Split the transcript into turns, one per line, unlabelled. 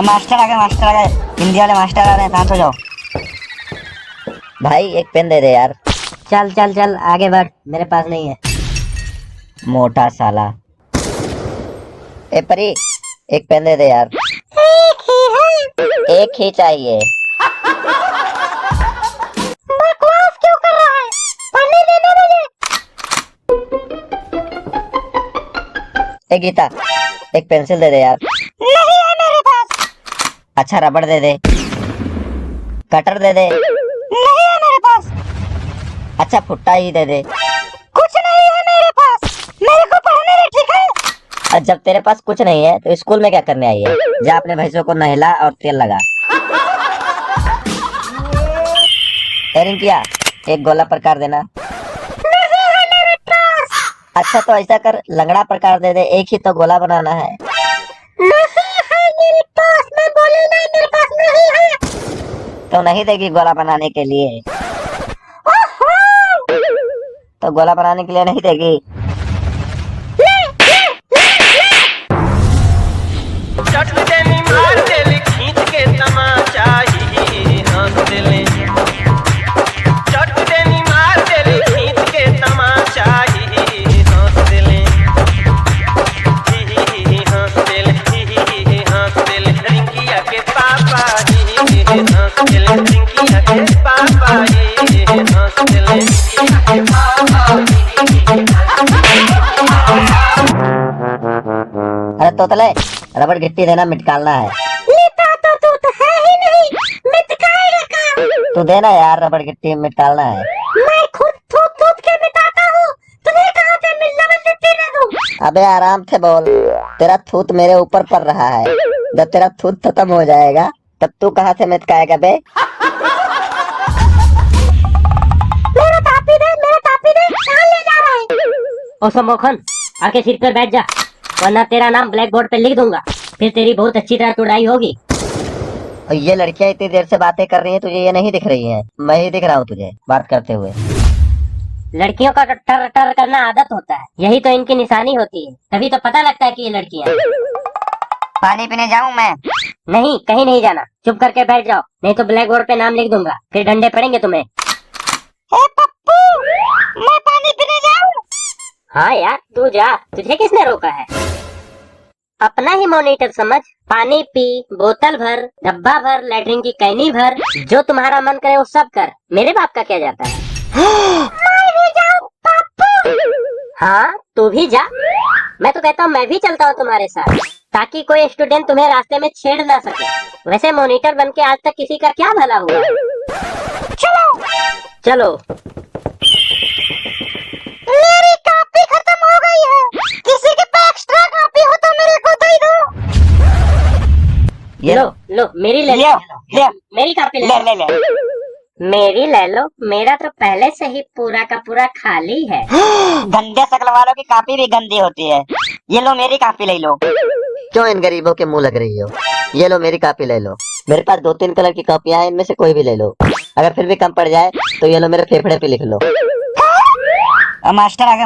Master आ गए, हिंदी वाले master आ रहे हैं, शांत हो जाओ।
भाई एक पेन दे दे यार।
चल चल चल आगे बढ़, मेरे पास नहीं है।
मोटा साला। ए परी, एक पेन दे दे यार।
एक ही है।
एक ही चाहिए।
बकवास क्यों कर रहा है? पढ़ने देना मुझे।
ए गीता, एक पेंसिल दे दे यार।
नहीं है मेरे पास।
अच्छा रबड़ दे दे। कटर दे दे।
नहीं है मेरे पास।
अच्छा फुट्टा ही दे दे।
कुछ नहीं है मेरे पास, मेरे को पढ़ने दे, ठीक है?
और जब तेरे पास कुछ नहीं है तो स्कूल में क्या करने आई है? जा अपने भैंसों को नहला और तेल लगा। ए रिंकिया, एक गोला प्रकार देना।
नहीं है मेरे पास।
अच्छा तो ऐसा कर, लंगड़ा प्रकार दे दे, एक ही तो गोला बनाना है।
नहीं है मेरे पास, मैं बोली नहीं मेरे पास नहीं है।
तो नहीं देगी गोला बनाने के लिए?
ओहो!
तो गोला बनाने के लिए नहीं देगी?
चट देनी मार देली खींच के तमाचा ही हंस देले। चट देनी मार देली खींच के तमाचा ही हंस देले। ही हंस देले, ही हंस देले। रिंकिया के पापा ही हंस देले। रिंकिया के पापा ही हंस देले। रिंकिया के पापा
अरे तोतले, रबड़ गिट्टी देना, मिटकालना है।
तो तू है ही नहीं, मिटकाएगा का?
तू देना यार, रबड़ गिट्टी मिटालना है।
मैं खुद थूक थूक के मिटाता हूँ, तुम्हें कहाँ से मिल मिट्टी दे दूँ?
अबे आराम से बोल, तेरा थूत मेरे ऊपर पड़ रहा है। जब तेरा थूत खत्म हो जाएगा तब तू कहाँ से मिटकाएगा बे?
मेरा कापी दे, कहाँ ले जा रहा है?
ओसो मोखन, आके सीट पर बैठ जा, वरना तेरा नाम ब्लैक बोर्ड पे लिख दूंगा, फिर तेरी बहुत अच्छी तरह तुड़ाई होगी।
और ये लड़कियां इतनी देर से बातें कर रही हैं, तुझे ये नहीं दिख रही हैं? मैं ही दिख रहा हूँ तुझे बात करते हुए।
लड़कियों का टर टर करना आदत होता है, यही तो इनकी निशानी होती है, तभी तो पता लगता है कि ये लड़कियां हैं।
पानी पीने जाऊँ मैं?
नहीं, कहीं नहीं जाना, चुप करके बैठ जाओ, नहीं तो ब्लैक बोर्ड पे नाम लिख दूंगा, फिर डंडे पड़ेंगे तुम्हें।
ए पप्पू, मैं पानी पीने जाऊँ?
हाँ यार तू जा, तुझे किसने रोका है? अपना ही मॉनिटर समझ, पानी पी, बोतल भर, डब्बा भर, लेटरिन की कैनी भर, जो तुम्हारा मन करे वो सब कर, मेरे बाप का क्या जाता है।
मैं भी जाऊँ पप्पू?
हाँ तू भी जा, मैं तो कहता हूँ मैं भी चलता हूँ तुम्हारे साथ, ताकि कोई स्टूडेंट तुम्हें रास्ते में छेड़ ना सके। वैसे मॉनिटर बन के आज तक किसी का क्या भला हुआ है?
चलो।
चलो।
मेरी कॉपी खत्म हो गई है, किसी के पास एक्स्ट्रा कॉपी हो तो मेरे को दे दो।
ये
लो लो, मेरी ले लो, मेरी कॉपी ले लो। मेरी ले लो, मेरा तो पहले से ही पूरा का पूरा खाली है।
गंदे शक्ल वालों की कॉपी भी गंदी होती है। ये लो मेरी कॉपी ले लो।
क्यों इन गरीबों के मुंह लग रही हो? ये लो मेरी कॉपी ले लो। मेरे पास 2-3 कलर की कॉपियां हैं, इनमें से कोई भी ले लो। अगर फिर भी कम पड़ जाए तो ये लो मेरे फेफड़े पे लिख लो।
मास्टर आ गए,